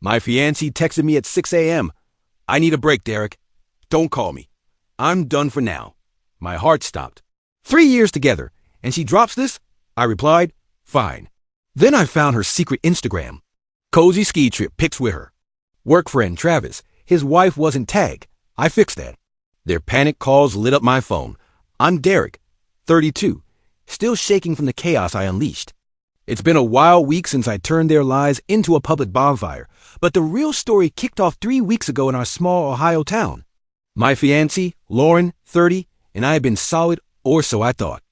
My fiancé texted me at 6 a.m. I need a break, Derek. Don't call me. I'm done for now. My heart stopped. 3 years together, and she drops this? I replied, fine. Then I found her secret Instagram. Cozy ski trip pics with her. Work friend Travis, his wife wasn't tagged. I fixed that. Their panic calls lit up my phone. I'm Derek, 32, still shaking from the chaos I unleashed. It's been a wild week since I turned their lives into a public bonfire, but the real story kicked off 3 weeks ago in our small Ohio town. My fiancée, Lauren, 30, and I had been solid, or so I thought.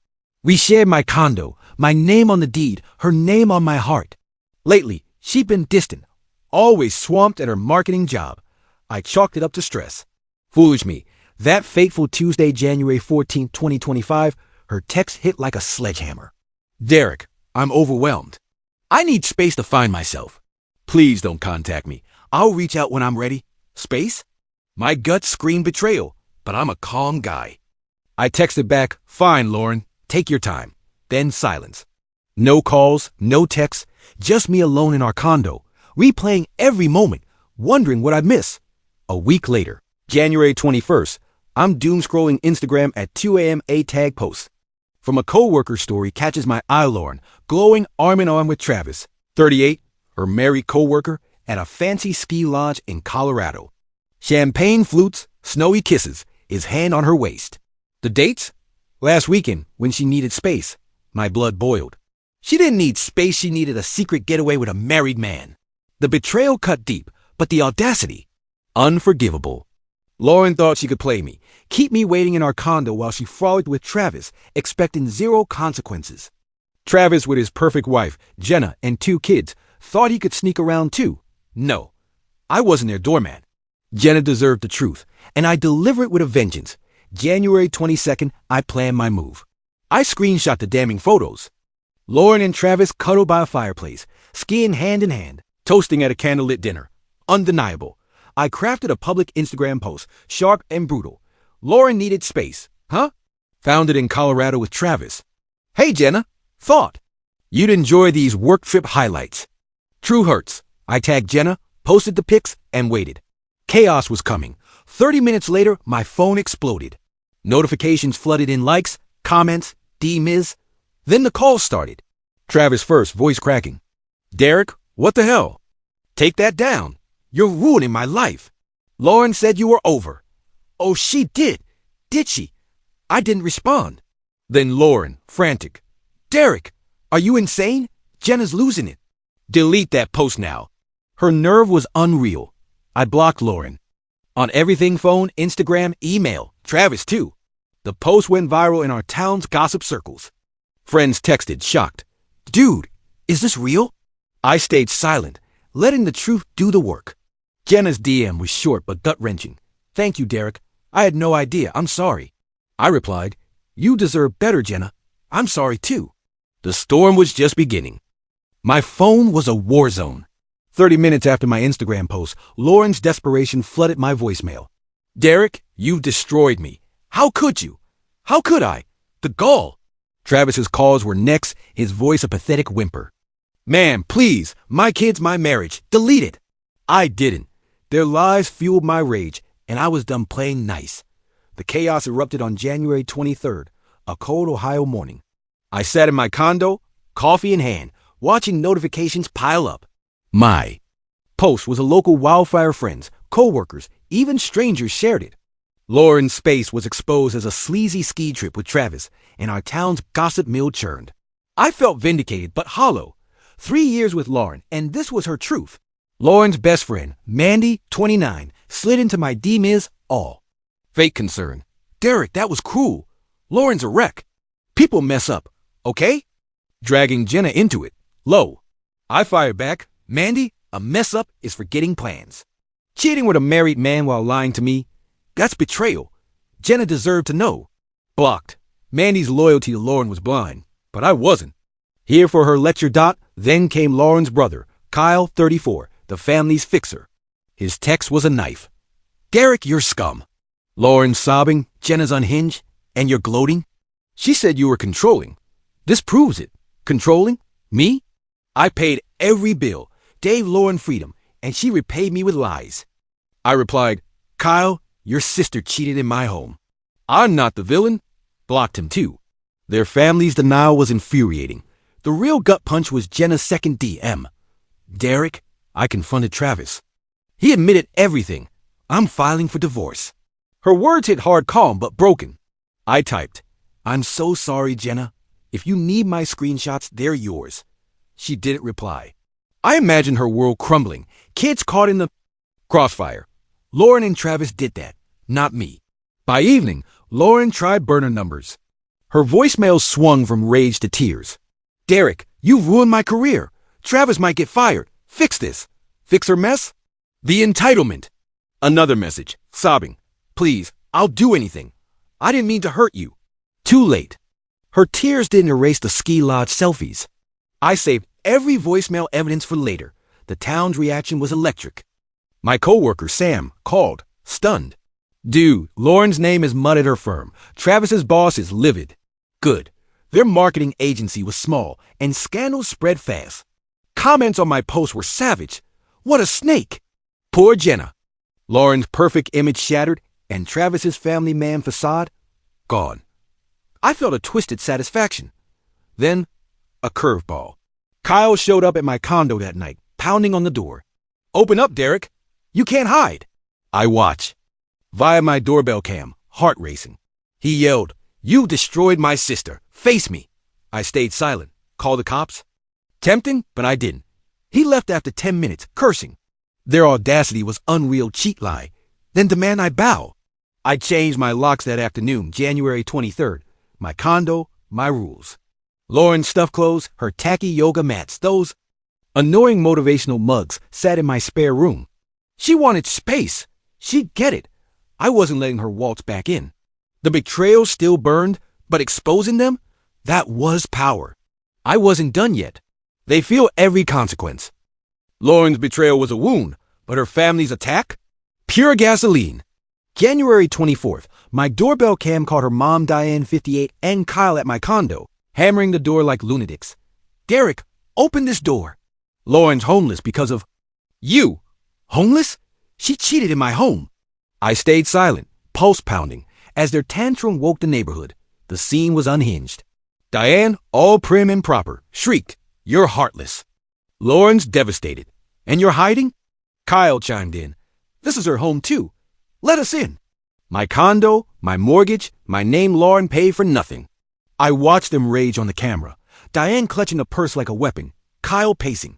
We shared my condo, my name on the deed, her name on my heart. Lately, she'd been distant, always swamped at her marketing job. I chalked it up to stress. Foolish me. That fateful Tuesday, January 14, 2025, her text hit like a sledgehammer. Derek, I'm overwhelmed. I need space to find myself. Please don't contact me. I'll reach out when I'm ready. Space? My gut screamed betrayal, but I'm a calm guy. I texted back, fine, Lauren, take your time. Then silence. No calls, no texts, just me alone in our condo, replaying every moment, wondering what I'd miss. A week later, January 21st, I'm doom-scrolling Instagram at 2 a.m. a tag post. From a co-worker story catches my eye, Lauren, glowing arm in arm with Travis, 38, her married co-worker, at a fancy ski lodge in Colorado. Champagne flutes, snowy kisses, his hand on her waist. The dates? Last weekend, when she needed space. My blood boiled. She didn't need space, she needed a secret getaway with a married man. The betrayal cut deep, but the audacity, unforgivable. Lauren thought she could play me, keep me waiting in our condo while she frolicked with Travis, expecting zero consequences. Travis, with his perfect wife, Jenna, and 2 kids, thought he could sneak around too. No, I wasn't their doormat. Jenna deserved the truth, and I delivered with a vengeance. January 22nd, I planned my move. I screenshot the damning photos. Lauren and Travis cuddled by a fireplace, skiing hand in hand, toasting at a candlelit dinner. Undeniable. I crafted a public Instagram post, sharp and brutal. Lauren needed space. Huh? Found it in Colorado with Travis. Hey, Jenna. Thought. You'd enjoy these work trip highlights. True hurts. I tagged Jenna, posted the pics, and waited. Chaos was coming. 30 minutes later, my phone exploded. Notifications flooded in likes, comments, DMs. Then the calls started. Travis first, voice cracking. Derek, what the hell? Take that down. You're ruining my life. Lauren said you were over. Oh, she did. Did she? I didn't respond. Then Lauren, frantic. Derek, are you insane? Jenna's losing it. Delete that post now. Her nerve was unreal. I blocked Lauren. On everything phone, Instagram, email, Travis too. The post went viral in our town's gossip circles. Friends texted, shocked. Dude, is this real? I stayed silent, letting the truth do the work. Jenna's DM was short but gut-wrenching. Thank you, Derek. I had no idea. I'm sorry. I replied, you deserve better, Jenna. I'm sorry too. The storm was just beginning. My phone was a war zone. 30 minutes after my Instagram post, Lauren's desperation flooded my voicemail. Derek, you've destroyed me. How could you? How could I? The gall. Travis's calls were next, his voice a pathetic whimper. Man, please, my kids, my marriage, delete it. I didn't. Their lies fueled my rage, and I was done playing nice. The chaos erupted on January 23rd, a cold Ohio morning. I sat in my condo, coffee in hand, watching notifications pile up. My post was a local wildfire friends, co-workers, even strangers shared it. Lauren's space was exposed as a sleazy ski trip with Travis, and our town's gossip mill churned. I felt vindicated but hollow. 3 years with Lauren, and this was her truth. Lauren's best friend, Mandy, 29, slid into my DMs all. Fake concern. Derek, that was cruel. Lauren's a wreck. People mess up, okay? Dragging Jenna into it. Low. I fired back. Mandy, a mess up is forgetting plans. Cheating with a married man while lying to me, that's betrayal. Jenna deserved to know. Blocked. Mandy's loyalty to Lauren was blind, but I wasn't. Here for her lecture dot, then came Lauren's brother, Kyle, 34, the family's fixer. His text was a knife. Derek, you're scum. Lauren sobbing, Jenna's unhinged, and you're gloating? She said you were controlling. This proves it. Controlling? Me? I paid every bill, gave Lauren freedom, and she repaid me with lies. I replied, Kyle, your sister cheated in my home. I'm not the villain. Blocked him too. Their family's denial was infuriating. The real gut punch was Jenna's second DM. Derek, I confronted Travis. He admitted everything. I'm filing for divorce. Her words hit hard calm but broken. I typed, I'm so sorry, Jenna. If you need my screenshots, they're yours. She didn't reply. I imagined her world crumbling, kids caught in the crossfire. Lauren and Travis did that, not me. By evening, Lauren tried burner numbers. Her voicemail swung from rage to tears. Derek, you've ruined my career. Travis might get fired. Fix this. Fix her mess? The entitlement. Another message, sobbing. Please, I'll do anything. I didn't mean to hurt you. Too late. Her tears didn't erase the ski lodge selfies. I saved every voicemail evidence for later. The town's reaction was electric. My coworker, Sam, called, stunned. Dude, Lauren's name is mud at her firm. Travis's boss is livid. Good. Their marketing agency was small, and scandals spread fast. Comments on my posts were savage. What a snake. Poor Jenna. Lauren's perfect image shattered, and Travis's family man facade gone. I felt a twisted satisfaction. Then, a curveball. Kyle showed up at my condo that night, pounding on the door. Open up, Derek. You can't hide. I watch. Via my doorbell cam, heart racing. He yelled, You destroyed my sister. Face me. I stayed silent. Call the cops? Tempting, but I didn't. He left after 10 minutes, cursing. Their audacity was unreal cheat lie. Then demand I bow. I changed my locks that afternoon, January 23rd. My condo, my rules. Lauren's stuffed clothes, her tacky yoga mats, those annoying motivational mugs sat in my spare room. She wanted space. She'd get it. I wasn't letting her waltz back in. The betrayal still burned, but exposing them? That was power. I wasn't done yet. They feel every consequence. Lauren's betrayal was a wound, but her family's attack? Pure gasoline. January 24th, my doorbell cam caught her mom, Diane, 58, and Kyle at my condo, hammering the door like lunatics. Derek, open this door. Lauren's homeless because of you. Homeless? She cheated in my home. I stayed silent, pulse pounding, as their tantrum woke the neighborhood. The scene was unhinged. Diane, all prim and proper, shrieked, You're heartless. Lauren's devastated. And you're hiding? Kyle chimed in. This is her home too. Let us in. My condo, my mortgage, my name Lauren paid for nothing. I watched them rage on the camera. Diane clutching a purse like a weapon. Kyle pacing.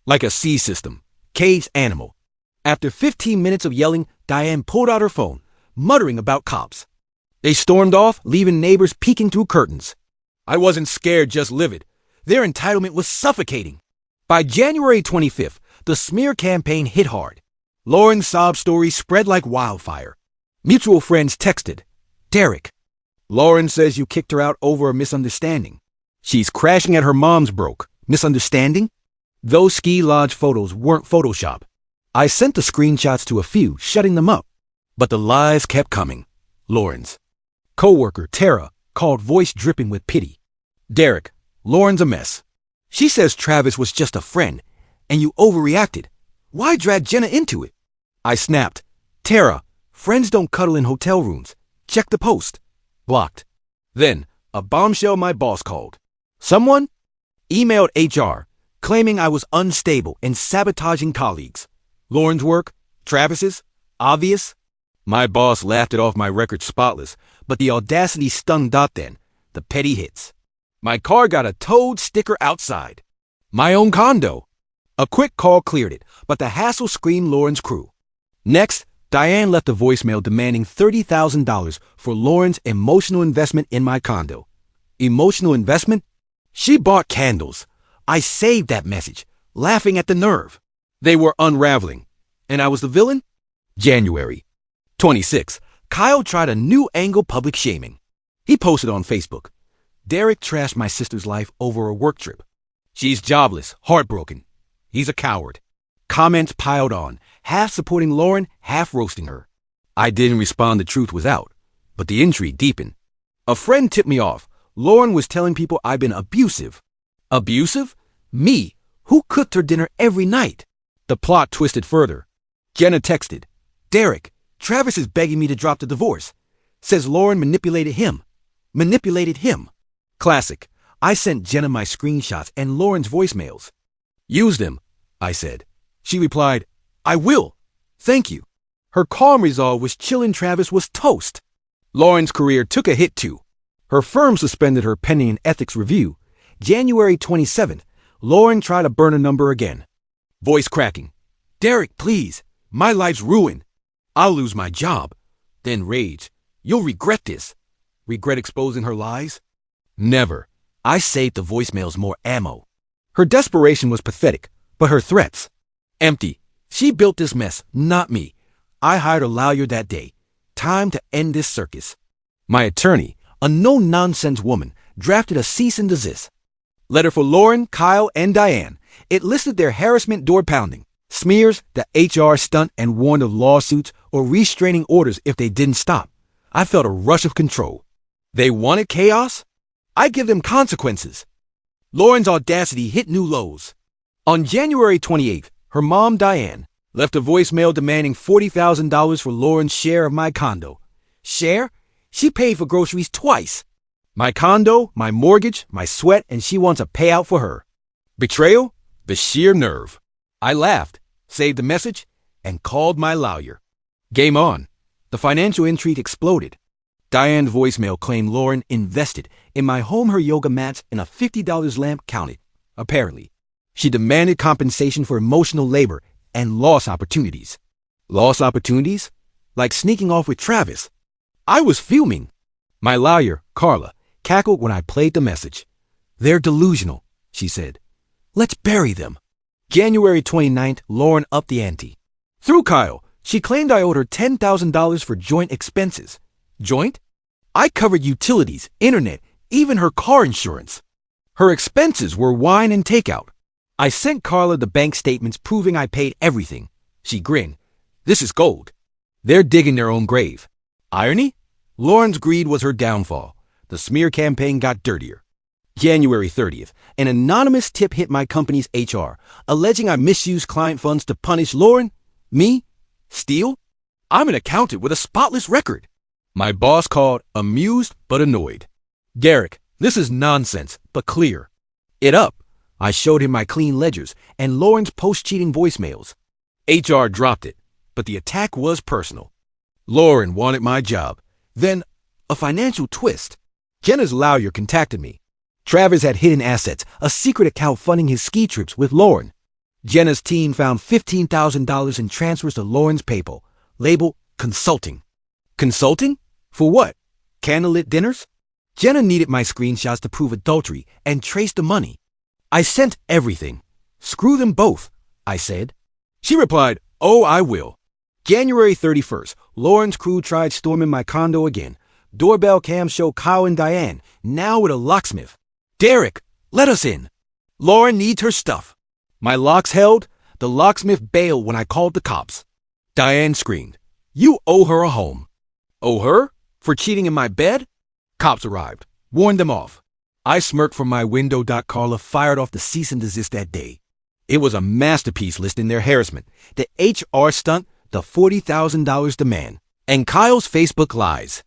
Like a sea system. Caged animal. After 15 minutes of yelling, Diane pulled out her phone, muttering about cops. They stormed off, leaving neighbors peeking through curtains. I wasn't scared, just livid. Their entitlement was suffocating. By January 25th, the smear campaign hit hard. Lauren's sob story spread like wildfire. Mutual friends texted, Derek, Lauren says you kicked her out over a misunderstanding. She's crashing at her mom's broke. Misunderstanding? Those ski lodge photos weren't Photoshop. I sent the screenshots to a few, shutting them up. But the lies kept coming. Lauren's coworker, Tara, called, voice dripping with pity. Derek, Lauren's a mess. She says Travis was just a friend, and you overreacted. Why drag Jenna into it? I snapped. Tara, friends don't cuddle in hotel rooms. Check the post. Blocked. Then, a bombshell my boss called. Someone emailed HR, claiming I was unstable and sabotaging colleagues. Lauren's work? Travis's? Obvious? My boss laughed it off my record spotless, but the audacity stung. Then, the petty hits. My car got a towed sticker outside. My own condo. A quick call cleared it, but the hassle screamed Lauren's crew. Next, Diane left a voicemail demanding $30,000 for Lauren's emotional investment in my condo. Emotional investment? She bought candles. I saved that message, laughing at the nerve. They were unraveling. And I was the villain? January 26. Kyle tried a new angle, public shaming. He posted on Facebook. Derek trashed my sister's life over a work trip. She's jobless, heartbroken. He's a coward. Comments piled on, half supporting Lauren, half roasting her. I didn't respond. The truth was out, but the intrigue deepened. A friend tipped me off. Lauren was telling people I've been abusive. Abusive? Me, who cooked her dinner every night. The plot twisted further. Jenna texted, Derek, Travis is begging me to drop the divorce. Says Lauren manipulated him. Manipulated him. Classic. I sent Jenna my screenshots and Lauren's voicemails. Use them, I said. She replied, I will. Thank you. Her calm resolve was chilling Travis was toast. Lauren's career took a hit too. Her firm suspended her pending an ethics review. January 27th, Lauren tried to burn a number again. Voice cracking. Derek, please. My life's ruined. I'll lose my job. Then rage. You'll regret this. Regret exposing her lies? Never. I saved the voicemails more ammo. Her desperation was pathetic, but her threats? Empty. She built this mess, not me. I hired a lawyer that day. Time to end this circus. My attorney, a no-nonsense woman, drafted a cease and desist. Letter for Lauren, Kyle, and Diane. It listed their harassment door-pounding, smears, the HR stunt, and warned of lawsuits or restraining orders if they didn't stop. I felt a rush of control. They wanted chaos? I give them consequences. Lauren's audacity hit new lows. On January 28th, her mom, Diane, left a voicemail demanding $40,000 for Lauren's share of my condo. Share? She paid for groceries twice. My condo, my mortgage, my sweat, and she wants a payout for her. Betrayal? The sheer nerve. I laughed, saved the message, and called my lawyer. Game on. The financial intrigue exploded. Diane's voicemail claimed Lauren invested in my home her yoga mats and a $50 lamp counted, apparently. She demanded compensation for emotional labor and lost opportunities. Lost opportunities? Like sneaking off with Travis. I was fuming. My lawyer, Carla, cackled when I played the message. They're delusional, she said. Let's bury them. January 29th, Lauren upped the ante. Through Kyle, she claimed I owed her $10,000 for joint expenses. Joint? I covered utilities, internet, even her car insurance. Her expenses were wine and takeout. I sent Carla the bank statements proving I paid everything. She grinned. This is gold. They're digging their own grave. Irony? Lauren's greed was her downfall. The smear campaign got dirtier. January 30th, an anonymous tip hit my company's HR, alleging I misused client funds to punish Lauren. Me? Steal? I'm an accountant with a spotless record. My boss called, amused but annoyed. Derek, this is nonsense, but clear. It up. I showed him my clean ledgers and Lauren's post-cheating voicemails. HR dropped it, but the attack was personal. Lauren wanted my job. Then, a financial twist. Jenna's lawyer contacted me. Travis had hidden assets, a secret account funding his ski trips with Lauren. Jenna's team found $15,000 in transfers to Lauren's PayPal, labeled consulting. Consulting? For what? Candlelit dinners? Jenna needed my screenshots to prove adultery and trace the money. I sent everything. Screw them both, I said. She replied, oh, I will. January 31st, Lauren's crew tried storming my condo again. Doorbell cam showed Kyle and Diane, now with a locksmith. Derek, let us in. Lauren needs her stuff. My locks held. The locksmith bailed when I called the cops. Diane screamed, you owe her a home. Owe her? For cheating in my bed? Cops arrived, warned them off. I smirked from my window. Carla fired off the cease and desist that day. It was a masterpiece listing their harassment, the HR stunt, the $40,000 demand, and Kyle's Facebook lies.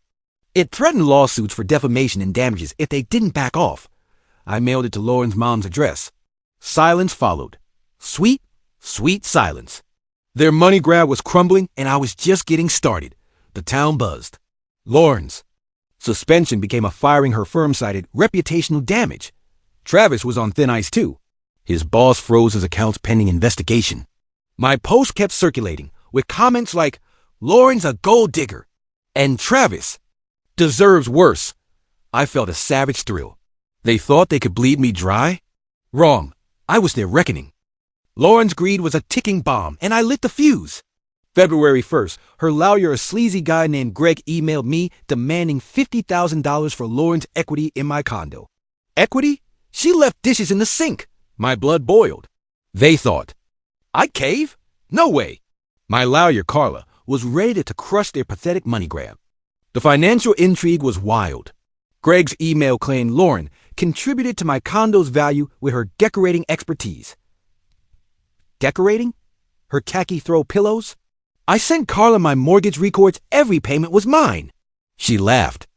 It threatened lawsuits for defamation and damages if they didn't back off. I mailed it to Lauren's mom's address. Silence followed. Sweet, sweet silence. Their money grab was crumbling and I was just getting started. The town buzzed. Lauren's suspension became a firing her firm cited reputational damage. Travis was on thin ice too. His boss froze his accounts pending investigation. My post kept circulating with comments like, Lauren's a gold digger, and Travis deserves worse. I felt a savage thrill. They thought they could bleed me dry? Wrong. I was their reckoning. Lauren's greed was a ticking bomb, and I lit the fuse. February 1st, her lawyer, a sleazy guy named Greg, emailed me demanding $50,000 for Lauren's equity in my condo. Equity? She left dishes in the sink. My blood boiled. They thought. I'd cave? No way. My lawyer, Carla, was ready to crush their pathetic money grab. The financial intrigue was wild. Greg's email claimed Lauren contributed to my condo's value with her decorating expertise. Decorating? her khaki throw pillows. I sent Carla my mortgage records. Every payment was mine. She laughed.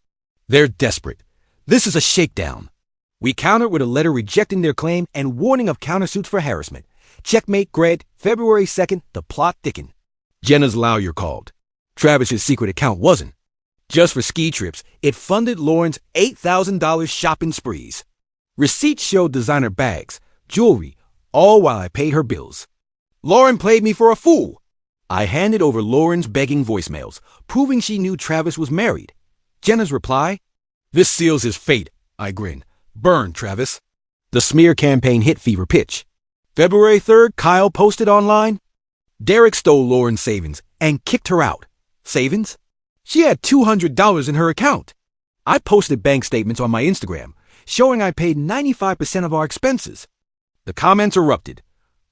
They're desperate. This is a shakedown. We countered with a letter rejecting their claim and warning of countersuits for harassment. Checkmate, Greg. February 2nd, the plot thickened. Jenna's lawyer called. Travis's secret account wasn't. Just for ski trips, it funded Lauren's $8,000 shopping sprees. Receipts showed designer bags, jewelry, all while I paid her bills. Lauren played me for a fool. I handed over Lauren's begging voicemails, proving she knew Travis was married. Jenna's reply, "This seals his fate," I grinned. "Burn, Travis." The smear campaign hit fever pitch. February 3rd, Kyle posted online, Derek stole Lauren's savings and kicked her out. Savings? She had $200 in her account. I posted bank statements on my Instagram, showing I paid 95% of our expenses. The comments erupted.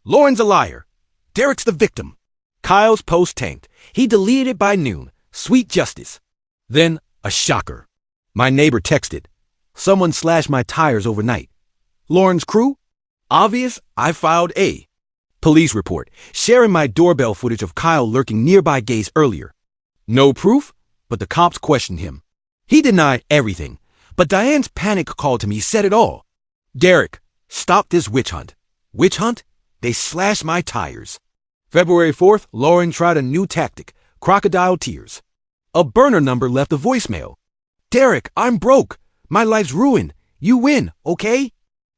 Lauren's a liar. Derek's the victim. Kyle's post tanked. He deleted it by noon. Sweet justice. Then, a shocker. My neighbor texted. Someone slashed my tires overnight. Lauren's crew? Obvious, I filed a police report, sharing my doorbell footage of Kyle lurking nearby gays earlier. No proof, but the cops questioned him. He denied everything, but Diane's panic call to me said it all. Derek, stop this witch hunt. Witch hunt? They slashed my tires. February 4th, Lauren tried a new tactic, crocodile tears. A burner number left a voicemail. Derek, I'm broke. My life's ruined. You win, okay?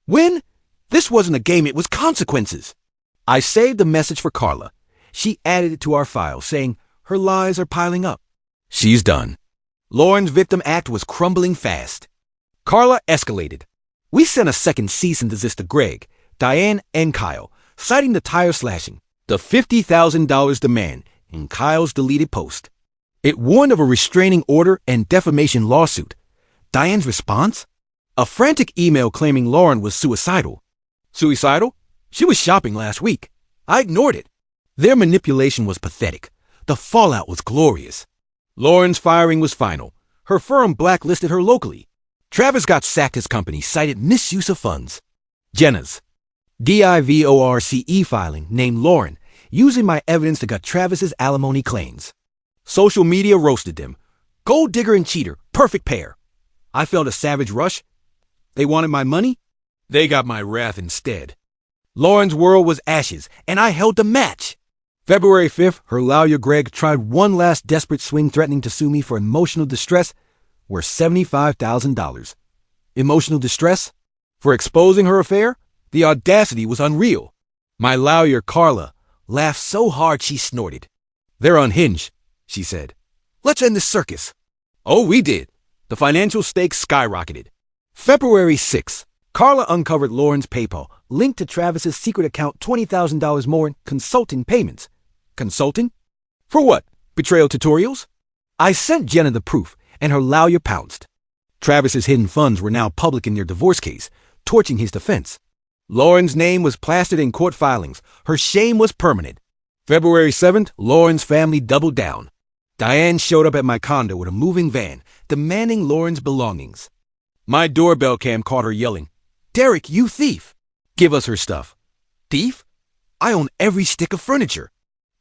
Win? This wasn't a game, it was consequences. I saved the message for Carla. She added it to our file, saying her lies are piling up. She's done. Lauren's victim act was crumbling fast. Carla escalated. We sent a second cease and desist to Greg, Diane, and Kyle, citing the tire slashing, the $50,000 demand in Kyle's deleted post. It warned of a restraining order and defamation lawsuit. Diane's response? A frantic email claiming Lauren was suicidal. Suicidal? She was shopping last week. I ignored it. Their manipulation was pathetic. The fallout was glorious. Lauren's firing was final. Her firm blacklisted her locally. Travis got sacked his company, cited misuse of funds. Jenna's DIVORCE filing named Lauren, using my evidence to gut Travis's alimony claims. Social media roasted them. Gold digger and cheater, perfect pair. I felt a savage rush. They wanted my money. They got my wrath instead. Lauren's world was ashes, and I held the match. February 5th, her lawyer Greg tried one last desperate swing, threatening to sue me for emotional distress worth $75,000. Emotional distress? For exposing her affair? The audacity was unreal. My lawyer, Carla, laughed so hard she snorted. They're unhinged, she said. Let's end this circus. Oh, we did. The financial stakes skyrocketed. February 6th, Carla uncovered Lauren's PayPal, linked to Travis's secret account, $20,000 more in consulting payments. Consulting? For what? Betrayal tutorials? I sent Jenna the proof, and her lawyer pounced. Travis's hidden funds were now public in their divorce case, torching his defense. Lauren's name was plastered in court filings. Her shame was permanent. February 7th, Lauren's family doubled down. Diane showed up at my condo with a moving van, demanding Lauren's belongings. My doorbell cam caught her yelling, Derek, you thief! Give us her stuff. Thief? I own every stick of furniture.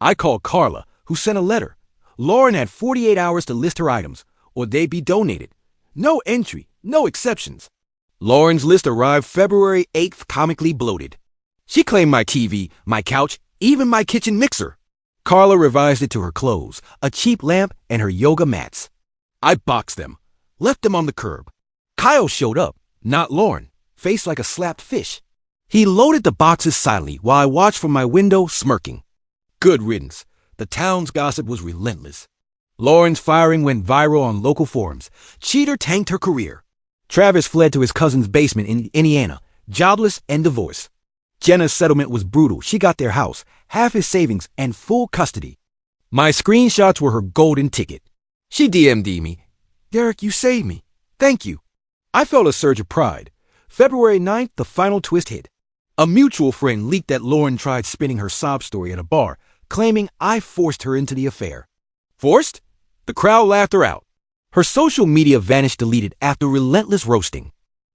I called Carla, who sent a letter. Lauren had 48 hours to list her items, or they'd be donated. No entry, no exceptions. Lauren's list arrived February 8th, comically bloated. She claimed my TV, my couch, even my kitchen mixer. Carla revised it to her clothes, a cheap lamp, and her yoga mats. I boxed them, left them on the curb. Kyle showed up, not Lauren, faced like a slapped fish. He loaded the boxes silently while I watched from my window, smirking. Good riddance. The town's gossip was relentless. Lauren's firing went viral on local forums. Cheater tanked her career. Travis fled to his cousin's basement in Indiana, jobless and divorced. Jenna's settlement was brutal. She got their house, half his savings, and full custody. My screenshots were her golden ticket. She DM'd me. Derek, you saved me. Thank you. I felt a surge of pride. February 9th, the final twist hit. A mutual friend leaked that Lauren tried spinning her sob story at a bar, claiming I forced her into the affair. Forced? The crowd laughed her out. Her social media vanished deleted after relentless roasting.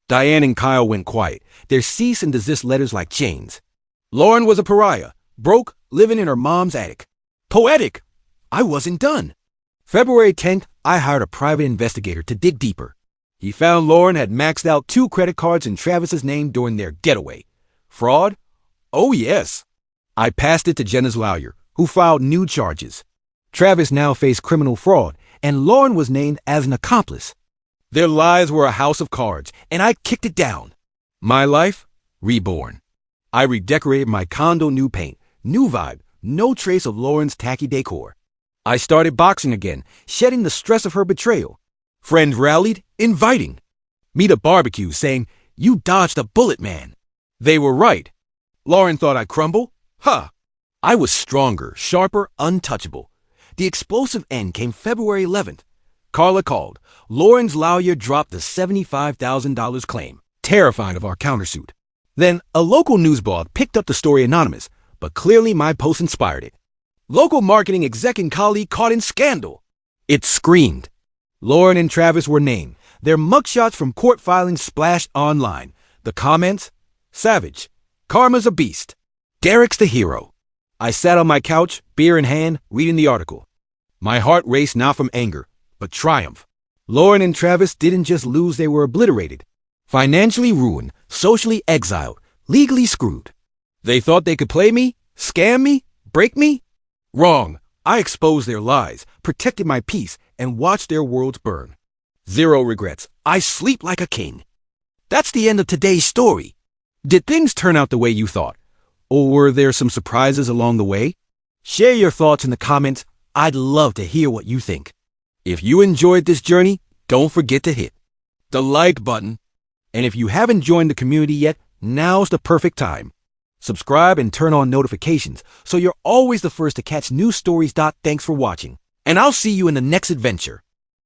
Diane and Kyle went quiet, their cease and desist letters like chains. Lauren was a pariah, Broke, living in her mom's attic. Poetic! I wasn't done. February 10th, I hired a private investigator to dig deeper. He found Lauren had maxed out 2 credit cards in Travis's name during their getaway. Fraud? Oh yes. I passed it to Jenna's lawyer, who filed new charges. Travis now faced criminal fraud, and Lauren was named as an accomplice. Their lives were a house of cards, and I kicked it down. My life? Reborn. I redecorated my condo, new paint, new vibe, no trace of Lauren's tacky decor. I started boxing again, shedding the stress of her betrayal. Friends rallied, inviting. Meet a barbecue, saying, "You dodged a bullet, man." They were right. Lauren thought I'd crumble? Huh. I was stronger, sharper, untouchable. The explosive end came February 11th. Carla called. Lauren's lawyer dropped the $75,000 claim, terrified of our countersuit. Then a local news blog picked up the story anonymous, but clearly my post inspired it. Local marketing exec and colleague caught in scandal. It screamed. Lauren and Travis were named. Their mugshots from court filings splashed online. The comments? Savage. Karma's a beast. Derek's the hero. I sat on my couch, beer in hand, reading the article. My heart raced not from anger, but triumph. Lauren and Travis didn't just lose, they were obliterated. Financially ruined, socially exiled, legally screwed. They thought they could play me, scam me, break me? Wrong. I exposed their lies, protected my peace, and watched their worlds burn. Zero regrets. I sleep like a king. That's the end of today's story. Did things turn out the way you thought? Or were there some surprises along the way? Share your thoughts in the comments. I'd love to hear what you think. If you enjoyed this journey, don't forget to hit the like button. And if you haven't joined the community yet, now's the perfect time. Subscribe and turn on notifications so you're always the first to catch new stories. Thanks for watching, and I'll see you in the next adventure.